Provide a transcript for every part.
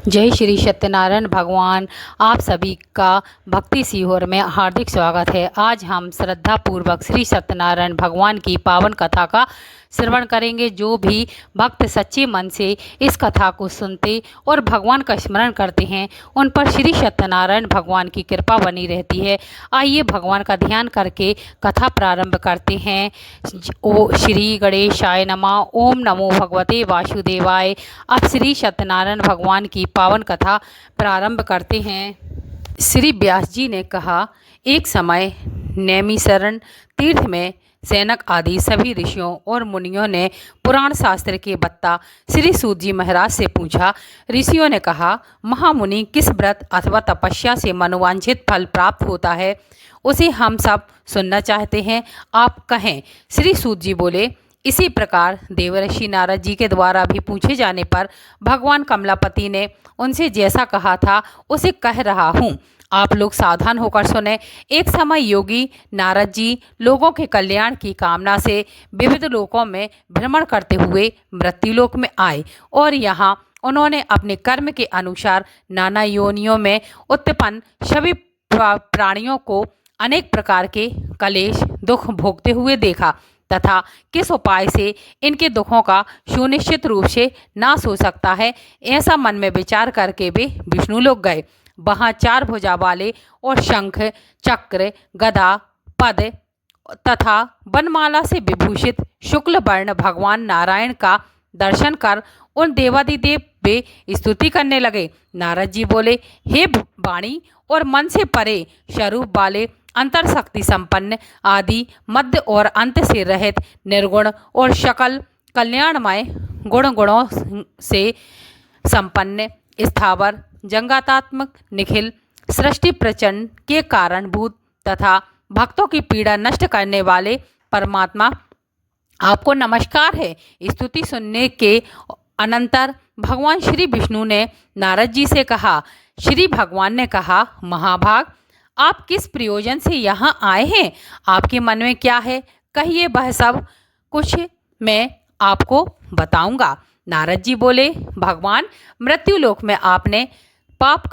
जय श्री सत्यनारायण भगवान। आप सभी का भक्ति सीहोर में हार्दिक स्वागत है। आज हम श्रद्धा पूर्वक श्री सत्यनारायण भगवान की पावन कथा का श्रवण करेंगे। जो भी भक्त सच्चे मन से इस कथा को सुनते और भगवान का स्मरण करते हैं उन पर श्री सत्यनारायण भगवान की कृपा बनी रहती है। आइए भगवान का ध्यान करके कथा प्रारंभ करते हैं। ओ श्री गणेशाय नमः। ओम नमो भगवते वासुदेवाय। अब श्री सत्यनारायण भगवान की पावन कथा प्रारंभ करते हैं। श्री व्यास जी ने कहा, एक समय नैमिषारण्य तीर्थ में सैनक आदि सभी ऋषियों और मुनियों ने पुराण शास्त्र के वक्ता श्री सूत जी महाराज से पूछा। ऋषियों ने कहा, महामुनि, किस व्रत अथवा तपस्या से मनोवांछित फल प्राप्त होता है, उसे हम सब सुनना चाहते हैं, आप कहें। श्री सूत जी बोले, इसी प्रकार देवर्षि नारद जी के द्वारा भी पूछे जाने पर भगवान कमलापति ने उनसे जैसा कहा था उसे कह रहा हूँ। आप लोग सावधान होकर सुने। एक समय योगी नारद जी लोगों के कल्याण की कामना से विविध लोकों में भ्रमण करते हुए मृत्युलोक में आए और यहाँ उन्होंने अपने कर्म के अनुसार नाना योनियों में उत्पन्न सभी प्राणियों को अनेक प्रकार के कलेश दुख भोगते हुए देखा तथा किस उपाय से इनके दुखों का सुनिश्चित रूप से नाश हो सकता है, ऐसा मन में विचार करके वे विष्णु लोक गए। वहाँ 4 भुजा वाले और शंख चक्र गदा पद तथा वनमाला से विभूषित शुक्ल वर्ण भगवान नारायण का दर्शन कर उन देवादिदेव वे स्तुति करने लगे। नारद जी बोले, हे वाणी और मन से परे स्वरूप वाले, अंतर शक्ति संपन्न, आदि मध्य और अंत से रहित, निर्गुण और सकल कल्याणमय, गुणों से संपन्न, स्थावर जंगातात्मक, निखिल सृष्टि प्रचंड के कारणभूत तथा भक्तों की पीड़ा नष्ट करने वाले परमात्मा, आपको नमस्कार है। स्तुति सुनने के अनंतर भगवान श्री विष्णु ने नारद जी से कहा। श्री भगवान ने कहा, महाभाग, आप किस प्रयोजन से यहाँ आए हैं? आपके मन में क्या है, कहिए, वह सब कुछ मैं आपको बताऊंगा। नारद जी बोले, भगवान, मृत्युलोक में आपने पाप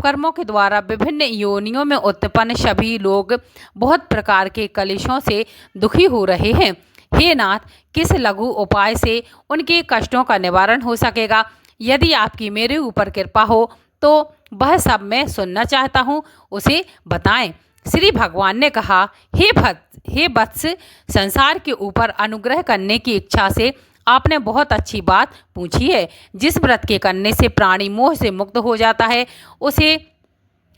कर्मों के द्वारा विभिन्न योनियों में उत्पन्न सभी लोग बहुत प्रकार के कलेशों से दुखी हो रहे हैं। हे नाथ, किस लघु उपाय से उनके कष्टों का निवारण हो सकेगा? यदि आपकी मेरे ऊपर कृपा हो तो वह सब मैं सुनना चाहता हूँ, उसे बताएं। श्री भगवान ने कहा, हे वत्स, संसार के ऊपर अनुग्रह करने की इच्छा से आपने बहुत अच्छी बात पूछी है। जिस व्रत के करने से प्राणी मोह से मुक्त हो जाता है उसे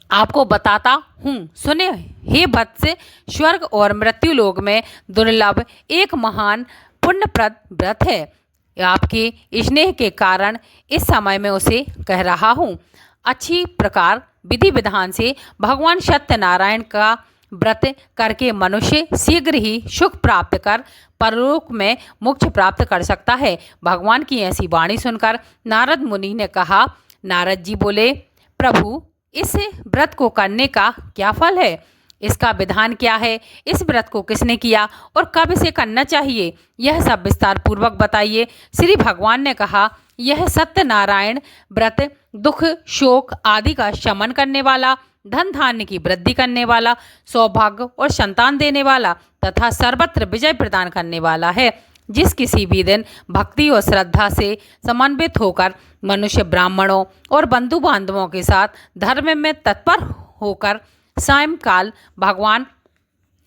आपको बताता हूँ, सुने। हे वत्स, स्वर्ग और मृत्युलोक में दुर्लभ एक महान पुण्यप्रद व्रत है। आपके स्नेह के कारण इस समय में उसे कह रहा हूँ। अच्छी प्रकार विधि विधान से भगवान सत्यनारायण का व्रत करके मनुष्य शीघ्र ही सुख प्राप्त कर परलोक में मोक्ष प्राप्त कर सकता है। भगवान की ऐसी वाणी सुनकर नारद मुनि ने कहा। नारद जी बोले, प्रभु, इस व्रत को करने का क्या फल है? इसका विधान क्या है? इस व्रत को किसने किया और कब इसे करना चाहिए? यह सब विस्तार पूर्वक बताइए। श्री भगवान ने कहा, यह सत्यनारायण व्रत दुख शोक आदि का शमन करने वाला, धन धान्य की वृद्धि करने वाला, सौभाग्य और संतान देने वाला तथा सर्वत्र विजय प्रदान करने वाला है। जिस किसी भी दिन भक्ति और श्रद्धा से समन्वित होकर मनुष्य ब्राह्मणों और बंधु बांधवों के साथ धर्म में तत्पर होकर सायंकाल भगवान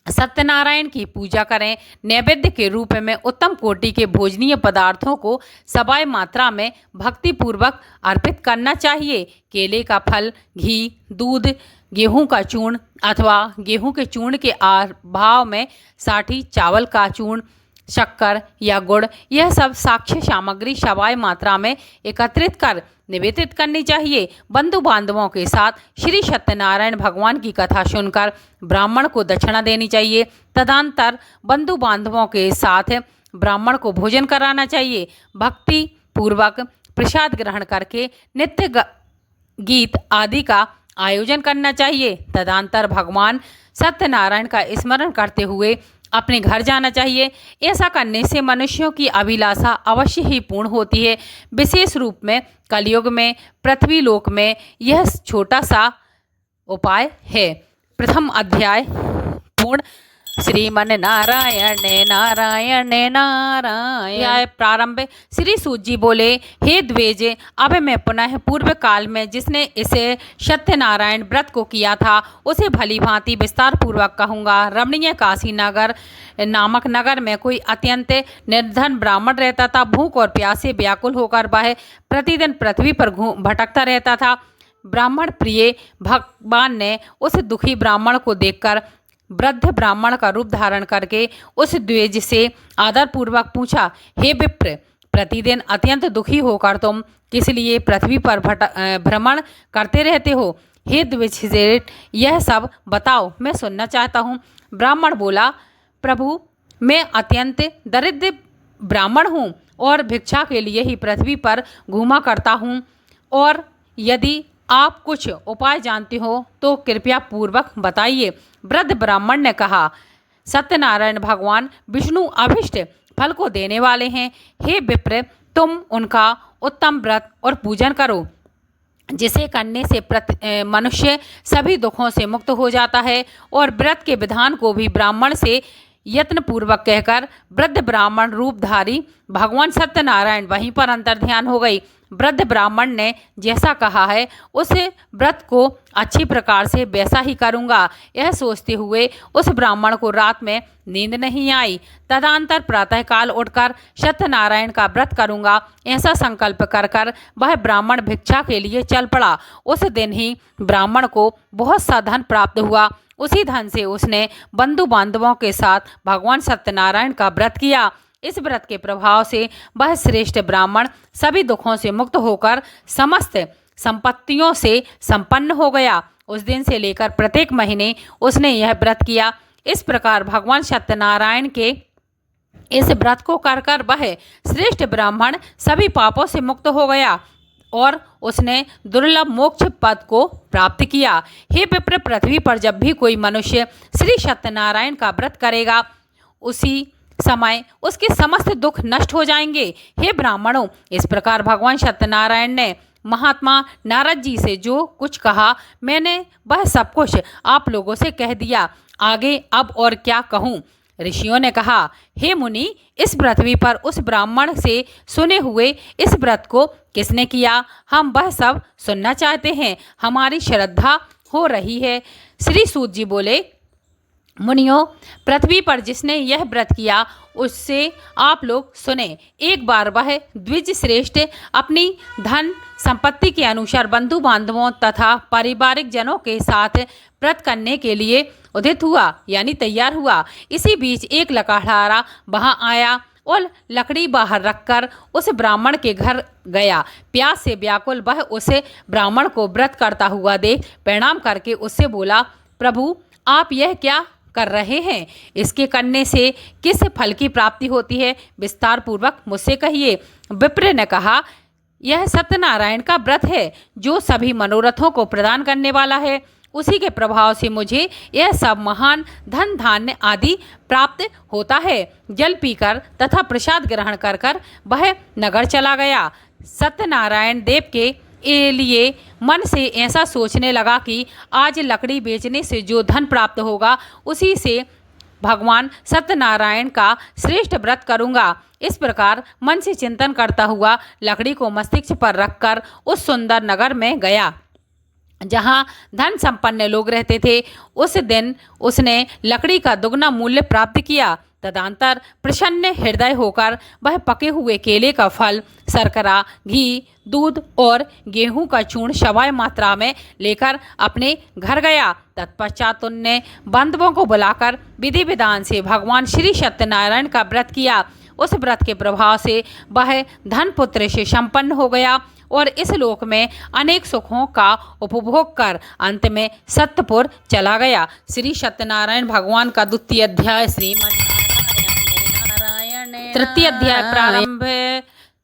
सत्यनारायण की पूजा करें। नैवेद्य के रूप में उत्तम कोटि के भोजनीय पदार्थों को सबाय मात्रा में भक्ति पूर्वक अर्पित करना चाहिए। केले का फल, घी, दूध, गेहूं का चूर्ण अथवा गेहूं के चूर्ण के अभाव में साठी चावल का चूर्ण, शक्कर या गुड़, यह सब साक्ष्य सामग्री सबाय मात्रा में एकत्रित कर निवेदित करनी चाहिए। बंधु बांधवों के साथ श्री सत्यनारायण भगवान की कथा सुनकर ब्राह्मण को दक्षिणा देनी चाहिए। तदंतर बंधु बांधवों के साथ ब्राह्मण को भोजन कराना चाहिए। भक्ति पूर्वक प्रसाद ग्रहण करके नित्य गीत आदि का आयोजन करना चाहिए। तदंतर भगवान सत्यनारायण का स्मरण करते हुए अपने घर जाना चाहिए। ऐसा करने से मनुष्यों की अभिलाषा अवश्य ही पूर्ण होती है। विशेष रूप में कलयुग में पृथ्वी लोक में यह छोटा सा उपाय है। प्रथम अध्याय पूर्ण। श्रीमन नारायण नारायण नारायण। प्रारंभ। श्री सूत जी बोले, हे द्विज, अब मैं पुनः पूर्व काल में जिसने इसे सत्यनारायण व्रत को किया था उसे भली भांति विस्तार पूर्वक कहूँगा। रमणीय काशी नगर नामक नगर में कोई अत्यंत निर्धन ब्राह्मण रहता था। भूख और प्यास से व्याकुल होकर वह प्रतिदिन पृथ्वी पर भटकता रहता था। ब्राह्मण प्रिय भगवान ने उस दुखी ब्राह्मण को देखकर वृद्ध ब्राह्मण का रूप धारण करके उस द्विज से आदर पूर्वक पूछा, हे विप्र, प्रतिदिन अत्यंत दुखी होकर तुम किस लिए पृथ्वी पर भ्रमण करते रहते हो? हे द्विज, यह सब बताओ, मैं सुनना चाहता हूँ। ब्राह्मण बोला, प्रभु, मैं अत्यंत दरिद्र ब्राह्मण हूँ और भिक्षा के लिए ही पृथ्वी पर घूमा करता हूँ, और यदि आप कुछ उपाय जानते हो तो कृपया पूर्वक बताइए। वृद्ध ब्राह्मण ने कहा, सत्यनारायण भगवान विष्णु अभिष्ट फल को देने वाले हैं। हे विप्र, तुम उनका उत्तम व्रत और पूजन करो, जिसे करने से मनुष्य सभी दुखों से मुक्त हो जाता है। और व्रत के विधान को भी ब्राह्मण से यत्न पूर्वक कहकर वृद्ध ब्राह्मण रूपधारी भगवान सत्यनारायण वहीं पर अंतर्ध्यान हो गई। वृद्ध ब्राह्मण ने जैसा कहा है उस व्रत को अच्छी प्रकार से वैसा ही करूँगा। यह सोचते हुए उस ब्राह्मण को रात में नींद नहीं आई। तदनंतर प्रातःकाल उठकर सत्यनारायण का व्रत करूँगा, ऐसा संकल्प कर वह ब्राह्मण भिक्षा के लिए चल पड़ा। उस दिन ही ब्राह्मण को बहुत सा धन प्राप्त हुआ। उसी धन से उसने बंधु बांधवों के साथ भगवान सत्यनारायण का व्रत किया। इस व्रत के प्रभाव से वह श्रेष्ठ ब्राह्मण सभी दुखों से मुक्त होकर समस्त संपत्तियों से संपन्न हो गया। उस दिन से लेकर प्रत्येक महीने उसने यह व्रत किया। इस प्रकार भगवान सत्यनारायण के इस व्रत को कर वह श्रेष्ठ ब्राह्मण सभी पापों से मुक्त हो गया और उसने दुर्लभ मोक्ष पद को प्राप्त किया। हे विप्र, पृथ्वी पर जब भी कोई मनुष्य श्री सत्यनारायण का व्रत करेगा उसी समय उसके समस्त दुख नष्ट हो जाएंगे। हे ब्राह्मणों, इस प्रकार भगवान सत्यनारायण ने महात्मा नारद जी से जो कुछ कहा मैंने वह सब कुछ आप लोगों से कह दिया। आगे अब और क्या कहूँ? ऋषियों ने कहा, हे मुनि, इस पृथ्वी पर उस ब्राह्मण से सुने हुए इस व्रत को किसने किया, हम वह सब सुनना चाहते हैं। हमारी श्रद्धा हो रही है। श्री सूत जी बोले, मुनियों, पृथ्वी पर जिसने यह व्रत किया उससे आप लोग सुने। एक बार वह द्विज श्रेष्ठ अपनी धन संपत्ति के अनुसार बंधु बांधवों तथा पारिवारिक जनों के साथ व्रत करने के लिए उदित हुआ, यानी तैयार हुआ। इसी बीच एक लकड़हारा वहां आया और लकड़ी बाहर रखकर उस ब्राह्मण के घर गया। प्यास से व्याकुल वह उस ब्राह्मण को व्रत करता हुआ देख प्रणाम करके उससे बोला, प्रभु, आप यह क्या कर रहे हैं? इसके करने से किस फल की प्राप्ति होती है? विस्तार पूर्वक मुझसे कहिए। विप्र ने कहा, यह सत्यनारायण का व्रत है जो सभी मनोरथों को प्रदान करने वाला है। उसी के प्रभाव से मुझे यह सब महान धन धान्य आदि प्राप्त होता है। जल पीकर तथा प्रसाद ग्रहण कर वह नगर चला गया। सत्यनारायण देव के लिए मन से ऐसा सोचने लगा कि आज लकड़ी बेचने से जो धन प्राप्त होगा उसी से भगवान सत्यनारायण का श्रेष्ठ व्रत करूंगा। इस प्रकार मन से चिंतन करता हुआ लकड़ी को मस्तिष्क पर रखकर उस सुंदर नगर में गया जहाँ धन संपन्न लोग रहते थे। उस दिन उसने लकड़ी का दुगना मूल्य प्राप्त किया। तदंतर प्रसन्न हृदय होकर वह पके हुए केले का फल, शर्करा, घी, दूध और गेहूं का चूर्ण सवाय मात्रा में लेकर अपने घर गया। तत्पश्चात उनने बंधुओं को बुलाकर विधि विधान से भगवान श्री सत्यनारायण का व्रत किया। उस व्रत के प्रभाव से वह धन पुत्र से संपन्न हो गया और इस लोक में अनेक सुखों का उपभोग कर अंत में सत्यपुर चला गया। श्री सत्यनारायण भगवान का द्वितीय अध्याय। श्रीमन तृतीय अध्याय प्रारंभ।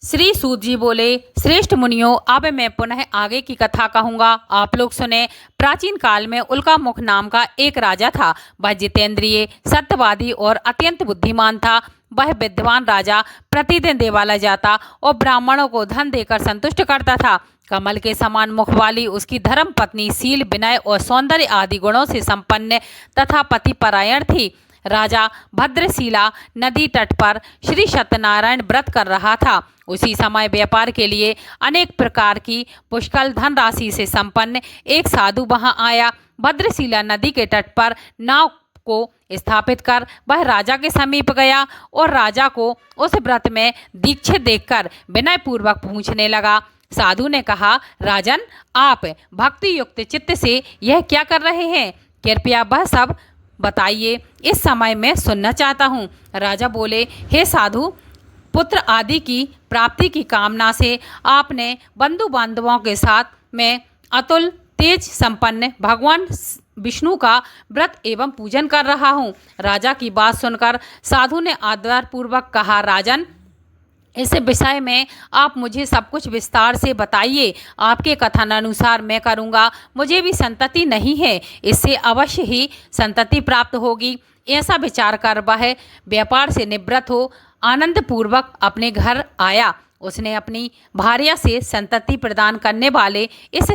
श्री सूत जी बोले, श्रेष्ठ मुनियों, अब मैं पुनः आगे की कथा कहूँगा, आप लोग सुने। प्राचीन काल में उल्कामुख नाम का एक राजा था। वह जितेंद्रिय, सत्यवादी और अत्यंत बुद्धिमान था। वह विद्वान राजा प्रतिदिन देवालय जाता और ब्राह्मणों को धन देकर संतुष्ट करता था। कमल के समान मुख वाली उसकी धर्म पत्नी शील, विनय और सौंदर्य आदि गुणों से संपन्न तथा पतिपरायण थी। राजा भद्रशिला नदी तट पर श्री सत्यनारायण व्रत कर रहा था। उसी समय व्यापार के लिए अनेक प्रकार की पुष्कल धनराशि से संपन्न एक साधु वहां आया। भद्रशिला नदी के तट पर नाव को स्थापित कर वह राजा के समीप गया और राजा को उस व्रत में दीक्षित देखकर विनय पूर्वक पूछने लगा। साधु ने कहा, राजन, आप भक्ति युक्त चित्त से यह क्या कर रहे हैं? कृपया वह सब बताइए, इस समय मैं सुनना चाहता हूँ। राजा बोले, हे साधु, पुत्र आदि की प्राप्ति की कामना से आपने बंधु बांधवों के साथ में अतुल तेज संपन्न भगवान विष्णु का व्रत एवं पूजन कर रहा हूँ। राजा की बात सुनकर साधु ने आदरपूर्वक कहा, राजन, इस विषय में आप मुझे सब कुछ विस्तार से बताइए। आपके कथन अनुसार मैं करूँगा। मुझे भी संतति नहीं है, इससे अवश्य ही संतति प्राप्त होगी। ऐसा विचार कर वह व्यापार से निवृत्त हो आनंद पूर्वक अपने घर आया। उसने अपनी भार्या से संतति प्रदान करने वाले इस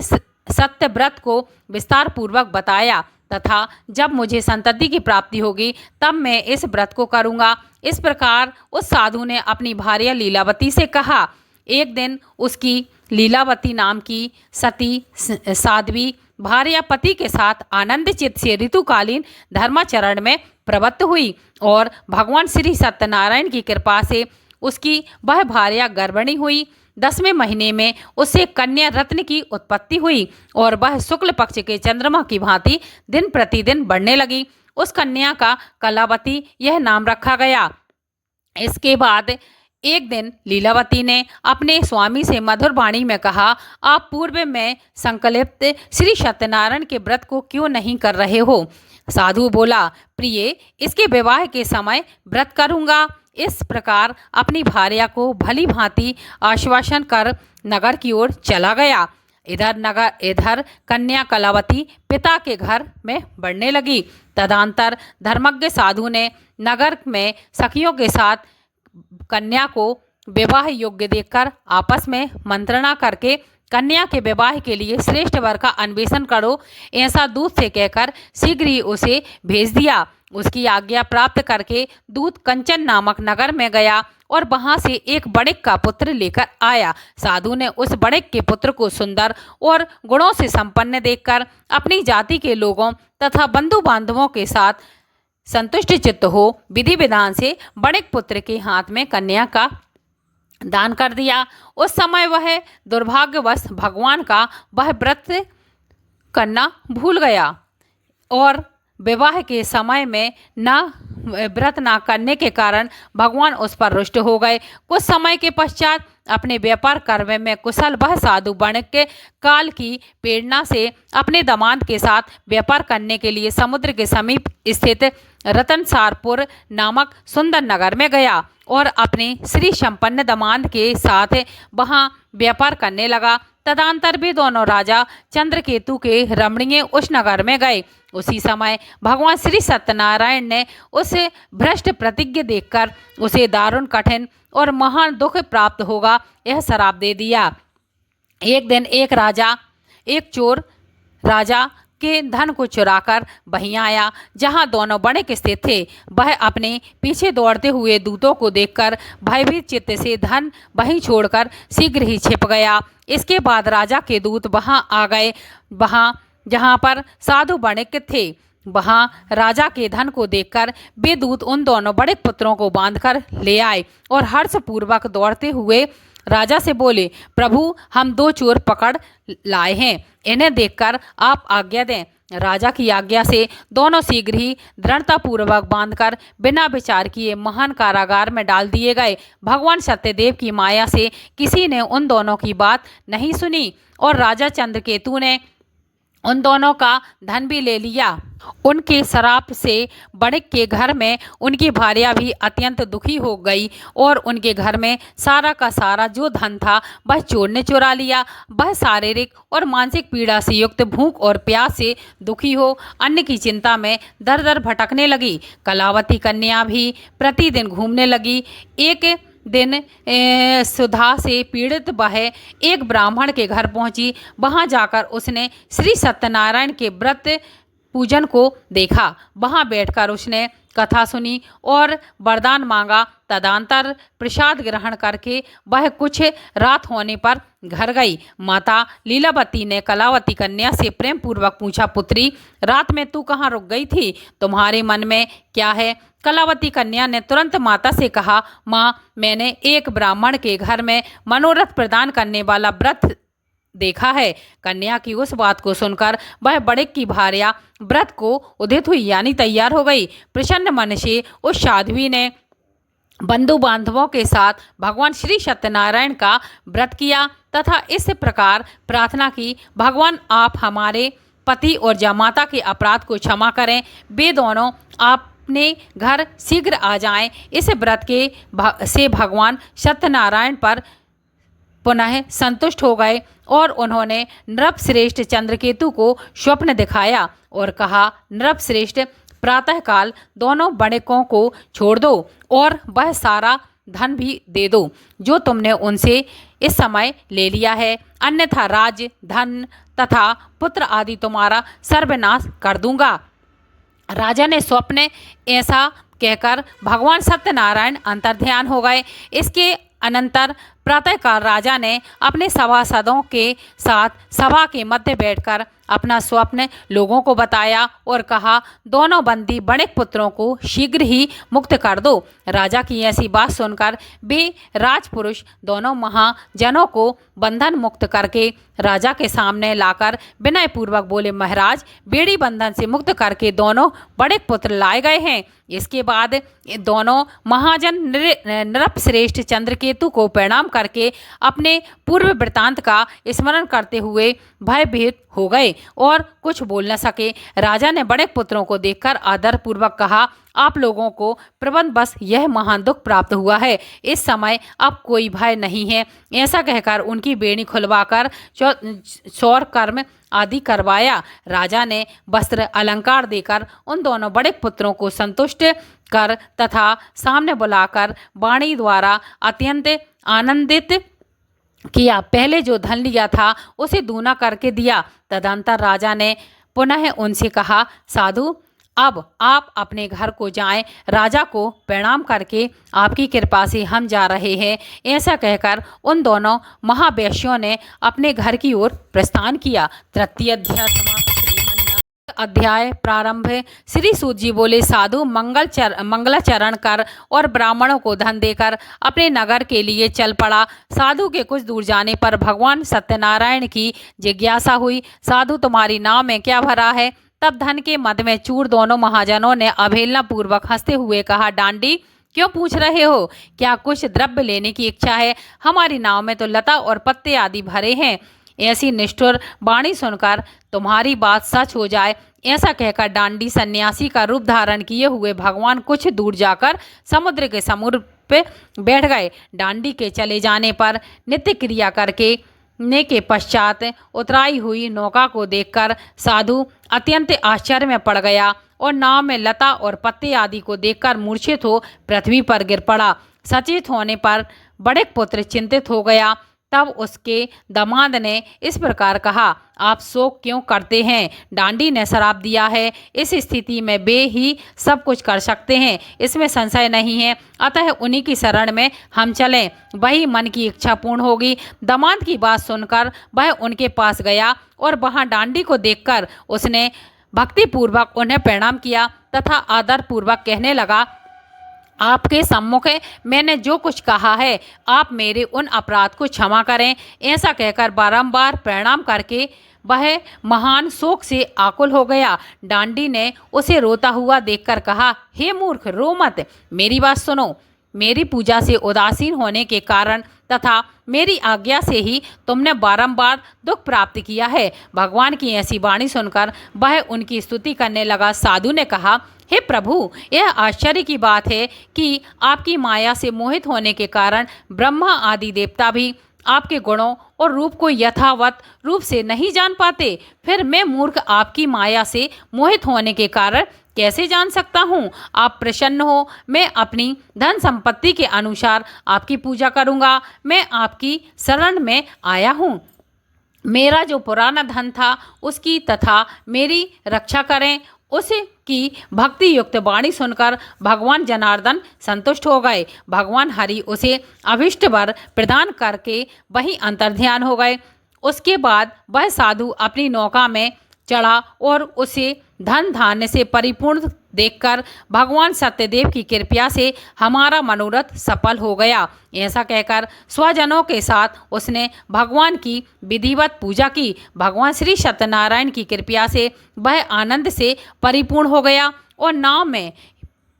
सत्य व्रत को विस्तार पूर्वक बताया तथा जब मुझे संतति की प्राप्ति होगी तब मैं इस व्रत को करूँगा। इस प्रकार उस साधु ने अपनी भार्या लीलावती से कहा। एक दिन उसकी लीलावती नाम की सती साध्वी भार्या पति के साथ आनंद चित्त से ऋतुकालीन धर्माचरण में प्रवृत्त हुई और भगवान श्री सत्यनारायण की कृपा से उसकी वह भार्या गर्भिणी हुई। 10वें महीने में उससे कन्या रत्न की उत्पत्ति हुई और वह शुक्ल पक्ष के चंद्रमा की भांति दिन प्रतिदिन बढ़ने लगी। उस कन्या का कलावती यह नाम रखा गया। इसके बाद एक दिन लीलावती ने अपने स्वामी से मधुर वाणी में कहा, आप पूर्व में संकल्पित श्री सत्यनारायण के व्रत को क्यों नहीं कर रहे हो? साधु बोला, प्रिय, इसके विवाह के समय व्रत करूँगा। इस प्रकार अपनी भार्या को भली भांति आश्वासन कर नगर की ओर चला गया। इधर कन्या कलावती पिता के घर में बढ़ने लगी। तदंतर धर्मज्ञ साधु ने नगर में सखियों के साथ कन्या को विवाह योग्य देखकर आपस में मंत्रणा करके कन्या के विवाह के लिए श्रेष्ठ वर का अन्वेषण करो, ऐसा दूत से कहकर शीघ्र ही उसे भेज दिया। उसकी आज्ञा प्राप्त करके दूत कंचन नामक नगर में गया और वहां से एक बड़िक का पुत्र लेकर आया। साधु ने उस बड़िक के पुत्र को सुंदर और गुणों से संपन्न देखकर अपनी जाति के लोगों तथा बंधु बांधवों के साथ संतुष्ट चित्त हो विधि विधान से बड़िक पुत्र के हाथ में कन्या का दान कर दिया। उस समय वह दुर्भाग्यवश भगवान का वह व्रत करना भूल गया और विवाह के समय में व्रत न करने के कारण भगवान उस पर रुष्ट हो गए। कुछ समय के पश्चात अपने व्यापार कार्य में कुशल वह साधु बणिक के काल की प्रेरणा से अपने दामाद के साथ व्यापार करने के लिए समुद्र के समीप स्थित रतनसारपुर नामक सुंदर नगर में गया और अपने श्री संपन्न दामाद के साथ वहां व्यापार करने लगा। तदंतर भी दोनों राजा चंद्रकेतु के रमणीय उस नगर में गए। उसी समय भगवान श्री सत्यनारायण ने उस भ्रष्ट प्रतिज्ञा देखकर उसे दारुण कठिन और महान दुख प्राप्त होगा यह श्राप दे दिया। एक दिन एक चोर राजा के धन को चुराकर वहीं आया जहां दोनों बणिक स्थित थे। वह अपने पीछे दौड़ते हुए दूतों को देखकर भयभीत चित्त से धन वहीं छोड़कर शीघ्र ही छिप गया। इसके बाद राजा के दूत वहां आ गए। वहां जहां पर साधु बणिक थे वहां राजा के धन को देखकर वे दूत उन दोनों बड़े पुत्रों को बांधकर ले आए और हर्षपूर्वक दौड़ते हुए राजा से बोले, प्रभु, हम 2 चोर पकड़ लाए हैं, इन्हें देखकर आप आज्ञा दें। राजा की आज्ञा से दोनों शीघ्र ही दृढ़तापूर्वक बांधकर बिना विचार किए महान कारागार में डाल दिए गए। भगवान सत्यदेव की माया से किसी ने उन दोनों की बात नहीं सुनी और राजा चंद्रकेतु ने उन दोनों का धन भी ले लिया। उनके श्राप से बड़िक के घर में उनकी भार्या भी अत्यंत दुखी हो गई और उनके घर में सारा का सारा जो धन था वह चोर ने चुरा लिया। वह शारीरिक और मानसिक पीड़ा से युक्त भूख और प्यास से दुखी हो अन्न की चिंता में दर दर भटकने लगी। कलावती कन्या भी प्रतिदिन घूमने लगी। एक दिन सुधा से पीड़ित वह एक ब्राह्मण के घर पहुंची। वहां जाकर उसने श्री सत्यनारायण के व्रत पूजन को देखा। वहां बैठकर उसने कथा सुनी और वरदान मांगा। तदंतर प्रसाद ग्रहण करके वह कुछ रात होने पर घर गई। माता लीलावती ने कलावती कन्या से प्रेम पूर्वक पूछा, पुत्री, रात में तू कहाँ रुक गई थी? तुम्हारे मन में क्या है? कलावती कन्या ने तुरंत माता से कहा, माँ, मैंने एक ब्राह्मण के घर में मनोरथ प्रदान करने वाला व्रत देखा है। कन्या की उस बात को सुनकर वह बड़िक की भार्या व्रत को उदित हुई यानी तैयार हो गई। प्रसन्न मन से उस साध्वी ने बंधु बांधवों के साथ भगवान श्री सत्यनारायण का व्रत किया तथा इस प्रकार प्रार्थना की, भगवान आप हमारे पति और जामाता के अपराध को क्षमा करें। वे दोनों अपने घर शीघ्र आ जाएं। इस व्रत से भगवान सत्यनारायण पर पुनः संतुष्ट हो गए और उन्होंने नृपश्रेष्ठ चंद्रकेतु को स्वप्न दिखाया और कहा, नृपश्रेष्ठ, प्रातःकाल दोनों बड़िकों को छोड़ दो और वह सारा धन भी दे दो जो तुमने उनसे इस समय ले लिया है, अन्यथा राज्य, धन तथा पुत्र आदि तुम्हारा सर्वनाश कर दूंगा। राजा ने स्वप्न ऐसा कहकर भगवान सत्यनारायण अंतर्ध्यान हो गए। इसके अनंतर प्रातःकाल राजा ने अपने सभासदों के साथ सभा के मध्य बैठकर अपना स्वप्न लोगों को बताया और कहा, दोनों बंदी बड़िक पुत्रों को शीघ्र ही मुक्त कर दो। राजा की ऐसी बात सुनकर वे राजपुरुष दोनों महाजनों को बंधन मुक्त करके राजा के सामने लाकर विनय पूर्वक बोले, महाराज, बेड़ी बंधन से मुक्त करके दोनों बड़िक पुत्र लाए गए हैं। इसके बाद दोनों महाजन नृपश्रेष्ठ चंद्रकेतु को प्रणाम करके अपने पूर्व वृत्तांत का स्मरण करते हुए भयभीत हो गए और कुछ बोल न सके। राजा ने बड़े पुत्रों को देखकर आदर पूर्वक कहा, आप लोगों को प्रबंध बस यह महान दुख प्राप्त हुआ है। इस समय अब कोई भय नहीं है। ऐसा कहकर उनकी बेड़ी खुलवाकर सौर कर्म आदि करवाया। राजा ने वस्त्र अलंकार देकर उन दोनों बड़े पुत्रों को संतुष्ट कर तथा सामने बुलाकर वाणी द्वारा अत्यंत आनंदित किया। पहले जो धन लिया था उसे दूना करके दिया। तदंतर राजा ने पुनः उनसे कहा, साधु, अब आप अपने घर को जाएं। राजा को प्रणाम करके आपकी कृपा से हम जा रहे हैं। ऐसा कहकर उन दोनों महावैश्यों ने अपने घर की ओर प्रस्थान किया। तृतीय अध्याय समाप्त। अध्याय प्रारंभ। श्री सूत जी बोले, साधु मंगलाचरण कर और ब्राह्मणों को धन देकर अपने नगर के लिए चल पड़ा। साधु के कुछ दूर जाने पर भगवान सत्यनारायण की जिज्ञासा हुई, साधु, तुम्हारी नाव में क्या भरा है? तब धन के मद में चूर दोनों महाजनों ने अवहेलना पूर्वक हंसते हुए कहा, डांडी, क्यों पूछ रहे हो? क्या कुछ द्रव्य लेने की इच्छा है? हमारी नाव में तो लता और पत्ते आदि भरे हैं। ऐसी निष्ठुर वाणी सुनकर तुम्हारी बात सच हो जाए, ऐसा कहकर डांडी सन्यासी का रूप धारण किए हुए भगवान कुछ दूर जाकर समुद्र के समुद्र पे बैठ गए। डांडी के चले जाने पर नित्य क्रिया करके ने के पश्चात उतराई हुई नौका को देखकर साधु अत्यंत आश्चर्य में पड़ गया और नाव में लता और पत्ते आदि को देखकर मूर्छित हो पृथ्वी पर गिर पड़ा। सचेत होने पर बड़े पुत्र चिंतित हो गया। तब उसके दामाद ने इस प्रकार कहा, आप शोक क्यों करते हैं? डांडी ने श्राप दिया है। इस स्थिति में वे ही सब कुछ कर सकते हैं, इसमें संशय नहीं है। अतः उन्हीं की शरण में हम चलें, वही मन की इच्छा पूर्ण होगी। दामाद की बात सुनकर वह उनके पास गया और वहां डांडी को देखकर उसने भक्तिपूर्वक उन्हें प्रणाम किया तथा आदरपूर्वक कहने लगा, आपके सम्मुख मैंने जो कुछ कहा है, आप मेरे उन अपराध को क्षमा करें। ऐसा कहकर बारंबार प्रणाम करके वह महान शोक से आकुल हो गया। डांडी ने उसे रोता हुआ देखकर कहा, हे मूर्ख, रो मत, मेरी बात सुनो। मेरी पूजा से उदासीन होने के कारण तथा मेरी आज्ञा से ही तुमने बारंबार दुख प्राप्त किया है। भगवान की ऐसी वाणी सुनकर वह उनकी स्तुति करने लगा। साधु ने कहा, हे प्रभु, यह आश्चर्य की बात है कि आपकी माया से मोहित होने के कारण ब्रह्मा आदि देवता भी आपके गुणों और रूप को यथावत रूप से नहीं जान पाते। फिर मैं मूर्ख आपकी माया से मोहित होने के कारण कैसे जान सकता हूँ? आप प्रसन्न हो, मैं अपनी धन संपत्ति के अनुसार आपकी पूजा करूँगा। मैं आपकी शरण में आया हूँ। मेरा जो पुराना धन था उसकी तथा मेरी रक्षा करें। उसकी भक्ति युक्त वाणी सुनकर भगवान जनार्दन संतुष्ट हो गए। भगवान हरि उसे अभिष्ट वर प्रदान करके वहीं अंतर्ध्यान हो गए। उसके बाद वह साधु अपनी नौका में चढ़ा और उसे धन धान्य से परिपूर्ण देखकर भगवान सत्यदेव की कृपा से हमारा मनोरथ सफल हो गया, ऐसा कहकर स्वजनों के साथ उसने भगवान की विधिवत पूजा की। भगवान श्री सत्यनारायण की कृपा से वह आनंद से परिपूर्ण हो गया और नाव में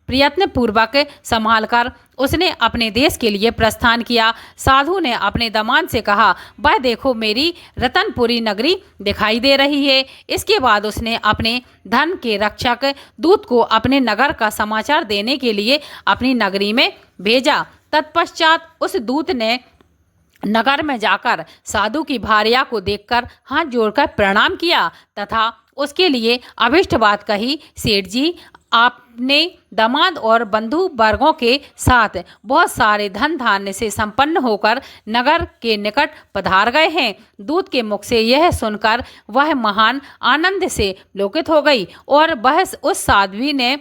प्रयत्न पूर्वक संभालकर उसने अपने देश के लिए प्रस्थान किया। साधु ने अपने दामाद से कहा, वह देखो, मेरी रतनपुरी नगरी दिखाई दे रही है। इसके बाद उसने अपने धन के रक्षक दूत को अपने नगर का समाचार देने के लिए अपनी नगरी में भेजा। तत्पश्चात उस दूत ने नगर में जाकर साधु की भार्या को देखकर हाथ जोड़कर प्रणाम किया तथा उसके लिए अभिष्ट बात कही। सेठ जी, आपने दामाद और बंधु वर्गों के साथ बहुत सारे धन धान्य से संपन्न होकर नगर के निकट पधार गए हैं। दूत के मुख से यह सुनकर वह महान आनंद से पुलकित हो गई और वह उस साध्वी ने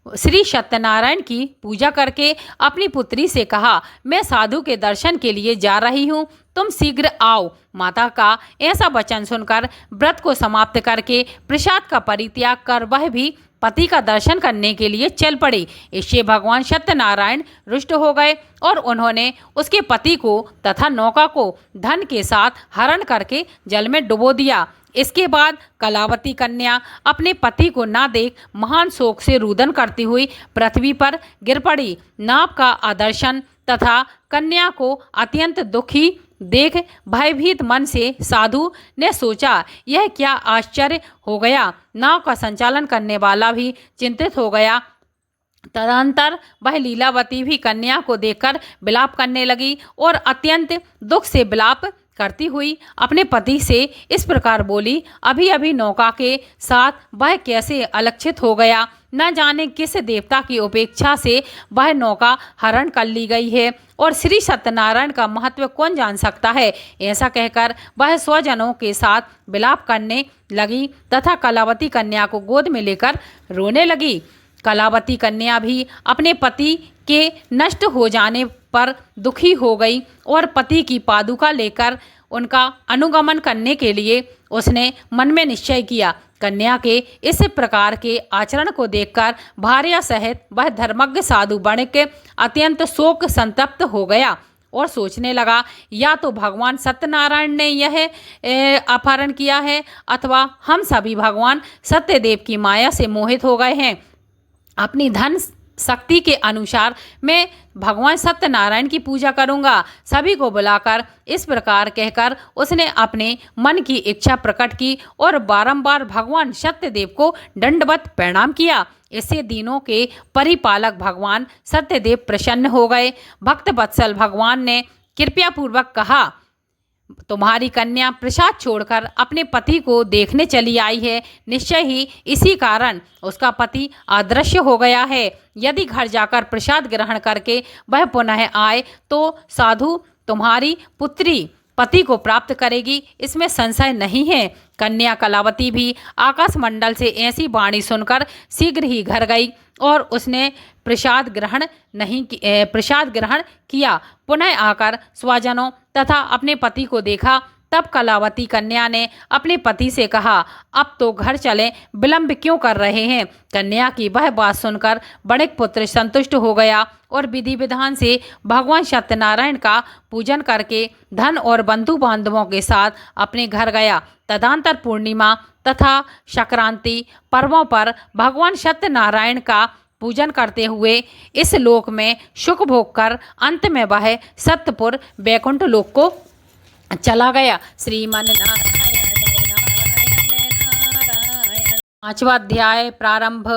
श्री सत्यनारायण की पूजा करके अपनी पुत्री से कहा, मैं साधु के दर्शन के लिए जा रही हूँ, तुम शीघ्र आओ। माता का ऐसा वचन सुनकर व्रत को समाप्त करके प्रसाद का परित्याग कर वह भी पति का दर्शन करने के लिए चल पड़ी। इससे भगवान सत्यनारायण रुष्ट हो गए और उन्होंने उसके पति को तथा नौका को धन के साथ हरण करके जल में डुबो दिया। इसके बाद कलावती कन्या अपने पति को ना देख महान शोक से रुदन करती हुई पृथ्वी पर गिर पड़ी। नाव का आदर्शन तथा कन्या को अत्यंत दुखी देख भयभीत मन से साधु ने सोचा, यह क्या आश्चर्य हो गया। नाव का संचालन करने वाला भी चिंतित हो गया। तदनंतर वह लीलावती भी कन्या को देखकर विलाप करने लगी और अत्यंत दुख से विलाप करती हुई अपने पति से इस प्रकार बोली, अभी अभी नौका के साथ वह कैसे अलक्षित हो गया। न जाने किस देवता की उपेक्षा से वह नौका हरण कर ली गई है और श्री सत्यनारायण का महत्व कौन जान सकता है। ऐसा कहकर वह स्वजनों के साथ विलाप करने लगी तथा कलावती कन्या को गोद में लेकर रोने लगी। कलावती कन्या भी अपने पति के नष्ट हो जाने पर दुखी हो गई और पति की पादुका लेकर उनका अनुगमन करने के लिए उसने मन में निश्चय किया। कन्या के इस प्रकार के आचरण को देखकर भार्या सहित वह धर्मज्ञ साधु बन के अत्यंत शोक संतप्त हो गया और सोचने लगा, या तो भगवान सत्यनारायण ने यह अपहरण किया है अथवा हम सभी भगवान सत्यदेव की माया से मोहित हो गए हैं। अपनी धन शक्ति के अनुसार मैं भगवान सत्यनारायण की पूजा करूंगा। सभी को बुलाकर इस प्रकार कहकर उसने अपने मन की इच्छा प्रकट की और बारंबार भगवान सत्यदेव को दंडवत प्रणाम किया। इससे दिनों के परिपालक भगवान सत्यदेव प्रसन्न हो गए। भक्त वत्सल भगवान ने कृपया पूर्वक कहा, तुम्हारी कन्या प्रसाद छोड़कर अपने पति को देखने चली आई है। निश्चय ही इसी कारण उसका पति अदृश्य हो गया है। यदि घर जाकर प्रसाद ग्रहण करके वह पुनः आए तो साधु तुम्हारी पुत्री पति को प्राप्त करेगी, इसमें संशय नहीं है। कन्या कलावती भी आकाश मंडल से ऐसी वाणी सुनकर शीघ्र ही घर गई और उसने प्रसाद ग्रहण किया। पुनः आकर स्वजनों तथा अपने पति को देखा। तब कलावती कन्या ने अपने पति से कहा, अब तो घर चलें, विलंब क्यों कर रहे हैं। कन्या की वह बात सुनकर बड़िक पुत्र संतुष्ट हो गया और विधि विधान से भगवान सत्यनारायण का पूजन करके धन और बंधु बांधवों के साथ अपने घर गया। तदंतर पूर्णिमा तथा संक्रांति पर्वों पर भगवान सत्यनारायण का पूजन करते हुए इस लोक में सुख भोग कर अंत में वह सत्यपुर वैकुंठ लोक को चला गया। श्रीमन नारायण नारायण। 5वां अध्याय प्रारंभ।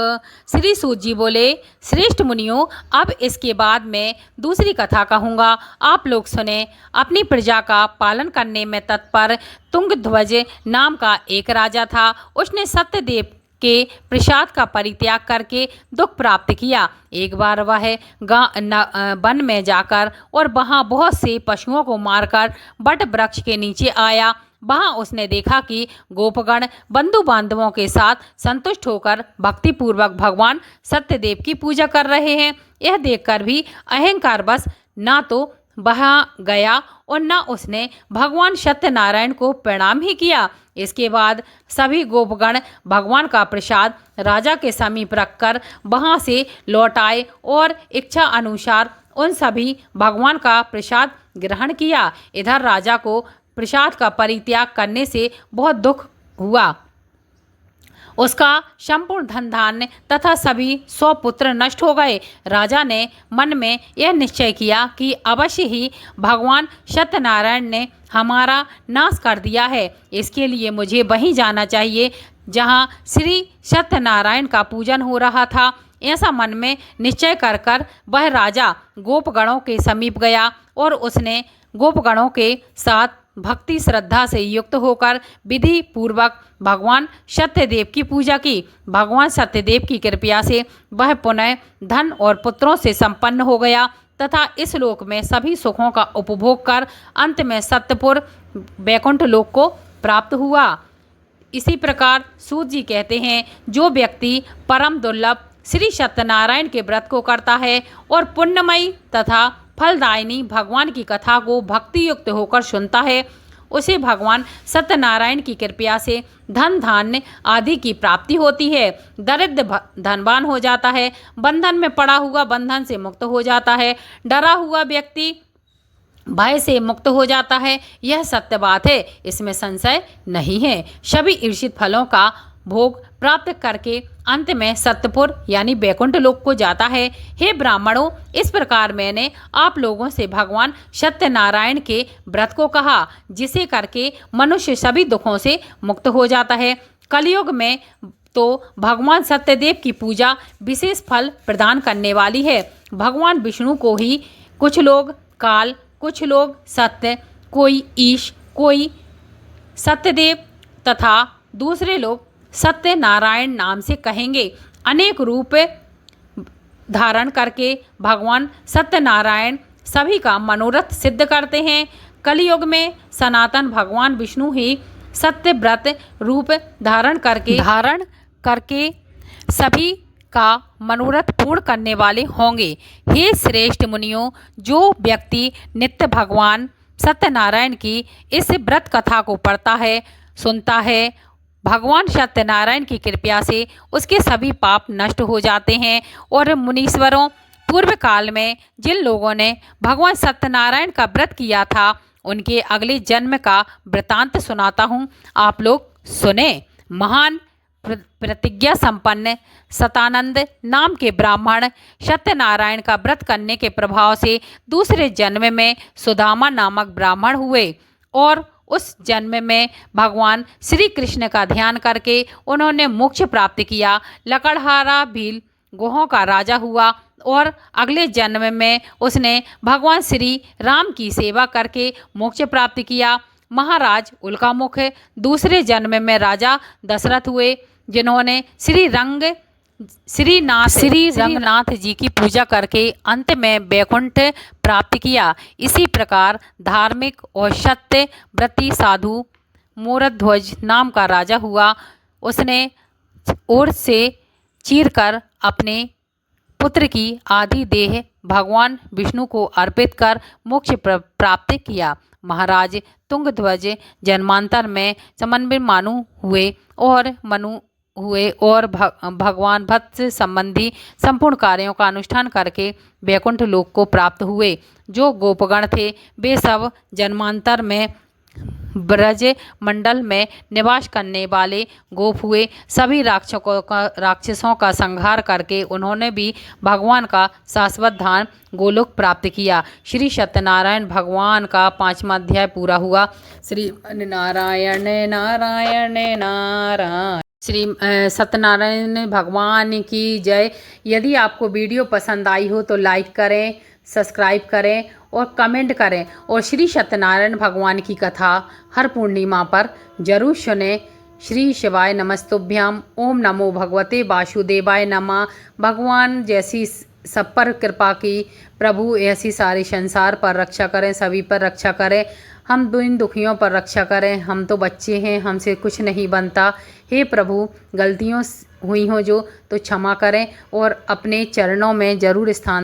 श्री सूत जी बोले, श्रेष्ठ मुनियों, अब इसके बाद मैं दूसरी कथा कहूँगा, आप लोग सुने। अपनी प्रजा का पालन करने में तत्पर तुंगध्वज नाम का एक राजा था। उसने सत्यदेव के प्रसाद का परित्याग करके दुख प्राप्त किया। एक बार वह वन में जाकर और वहाँ बहुत से पशुओं को मारकर बट वृक्ष के नीचे आया। वहाँ उसने देखा कि गोपगण बंधु बांधवों के साथ संतुष्ट होकर भक्तिपूर्वक भगवान सत्यदेव की पूजा कर रहे हैं। यह देखकर भी अहंकार बस ना तो वहाँ गया और न उसने भगवान सत्यनारायण को प्रणाम ही किया। इसके बाद सभी गोपगण भगवान का प्रसाद राजा के समीप रखकर वहाँ से लौट आए और इच्छा अनुसार उन सभी भगवान का प्रसाद ग्रहण किया। इधर राजा को प्रसाद का परित्याग करने से बहुत दुख हुआ। उसका संपूर्ण धन धान्य तथा सभी 100 पुत्र नष्ट हो गए। राजा ने मन में यह निश्चय किया कि अवश्य ही भगवान सत्यनारायण ने हमारा नाश कर दिया है। इसके लिए मुझे वहीं जाना चाहिए जहां श्री सत्यनारायण का पूजन हो रहा था। ऐसा मन में निश्चय कर वह राजा गोपगणों के समीप गया और उसने गोपगणों के साथ भक्ति श्रद्धा से युक्त होकर विधि पूर्वक भगवान सत्यदेव की पूजा की। भगवान सत्यदेव की कृपा से वह पुनः धन और पुत्रों से संपन्न हो गया तथा इस लोक में सभी सुखों का उपभोग कर अंत में सत्यपुर वैकुंठ लोक को प्राप्त हुआ। इसी प्रकार सूत जी कहते हैं, जो व्यक्ति परम दुर्लभ श्री सत्यनारायण के व्रत को करता है और पुण्यमयी तथा फलदायिनी भगवान की कथा को भक्ति युक्त होकर सुनता है, उसे भगवान सत्यनारायण की कृपा से धन धान्य आदि की प्राप्ति होती है। दरिद्र धनवान हो जाता है, बंधन में पड़ा हुआ बंधन से मुक्त हो जाता है, डरा हुआ व्यक्ति भय से मुक्त हो जाता है। यह सत्य बात है, इसमें संशय नहीं है। सभी ईर्षित फलों का भोग प्राप्त करके अंत में सत्यपुर यानी वैकुंठ लोक को जाता है। हे ब्राह्मणों, इस प्रकार मैंने आप लोगों से भगवान सत्यनारायण के व्रत को कहा, जिसे करके मनुष्य सभी दुखों से मुक्त हो जाता है। कलयुग में तो भगवान सत्यदेव की पूजा विशेष फल प्रदान करने वाली है। भगवान विष्णु को ही कुछ लोग काल, कुछ लोग सत्य, कोई ईश, कोई सत्यदेव तथा दूसरे लोग सत्यनारायण नाम से कहेंगे। अनेक रूप धारण करके भगवान सत्यनारायण सभी का मनोरथ सिद्ध करते हैं। कलयुग में सनातन भगवान विष्णु ही सत्य व्रत रूप धारण करके सभी का मनोरथ पूर्ण करने वाले होंगे। हे श्रेष्ठ मुनियों, जो व्यक्ति नित्य भगवान सत्यनारायण की इस व्रत कथा को पढ़ता है, सुनता है, भगवान सत्यनारायण की कृपा से उसके सभी पाप नष्ट हो जाते हैं। और मुनीश्वरों, पूर्व काल में जिन लोगों ने भगवान सत्यनारायण का व्रत किया था, उनके अगले जन्म का वृतांत सुनाता हूँ, आप लोग सुने। महान प्रतिज्ञा संपन्न सतानंद नाम के ब्राह्मण सत्यनारायण का व्रत करने के प्रभाव से दूसरे जन्म में सुदामा नामक ब्राह्मण हुए और उस जन्म में भगवान श्री कृष्ण का ध्यान करके उन्होंने मोक्ष प्राप्त किया। लकड़हारा भील गुहों का राजा हुआ और अगले जन्म में उसने भगवान श्री राम की सेवा करके मोक्ष प्राप्त किया। महाराज उल्कामुख दूसरे जन्म में राजा दशरथ हुए, जिन्होंने श्री रंगनाथ जी की पूजा करके अंत में वैकुंठ प्राप्त किया। इसी प्रकार धार्मिक और सत्य व्रती साधु मोरध्वज नाम का राजा हुआ। उसने ओर से चीरकर अपने पुत्र की आधी देह भगवान विष्णु को अर्पित कर मोक्ष प्राप्त किया। महाराज तुंगध्वज जन्मांतर में समन्वय हुए और भगवान भक्त संबंधी संपूर्ण कार्यों का अनुष्ठान करके वैकुंठ लोक को प्राप्त हुए। जो गोपगण थे वे सब जन्मांतर में ब्रज मंडल में निवास करने वाले गोप हुए। सभी राक्षसों का संहार करके उन्होंने भी भगवान का शाश्वत धाम गोलोक प्राप्त किया। श्री सत्यनारायण भगवान का 5वां अध्याय पूरा हुआ। श्री नारायण नारायण नारायण। श्री सत्यनारायण भगवान की जय। यदि आपको वीडियो पसंद आई हो तो लाइक करें, सब्सक्राइब करें और कमेंट करें, और श्री सत्यनारायण भगवान की कथा हर पूर्णिमा पर जरूर सुनें। श्री शिवाय नमस्तुभ्याम। ओम नमो भगवते वासुदेवाय नमः। भगवान जैसी सब पर कृपा की, प्रभु ऐसी सारे संसार पर रक्षा करें, सभी पर रक्षा करें, हम इन दुखियों पर रक्षा करें। हम तो बच्चे हैं, हमसे कुछ नहीं बनता। हे प्रभु, गलतियों हुई हो जो तो क्षमा करें और अपने चरणों में जरूर स्थान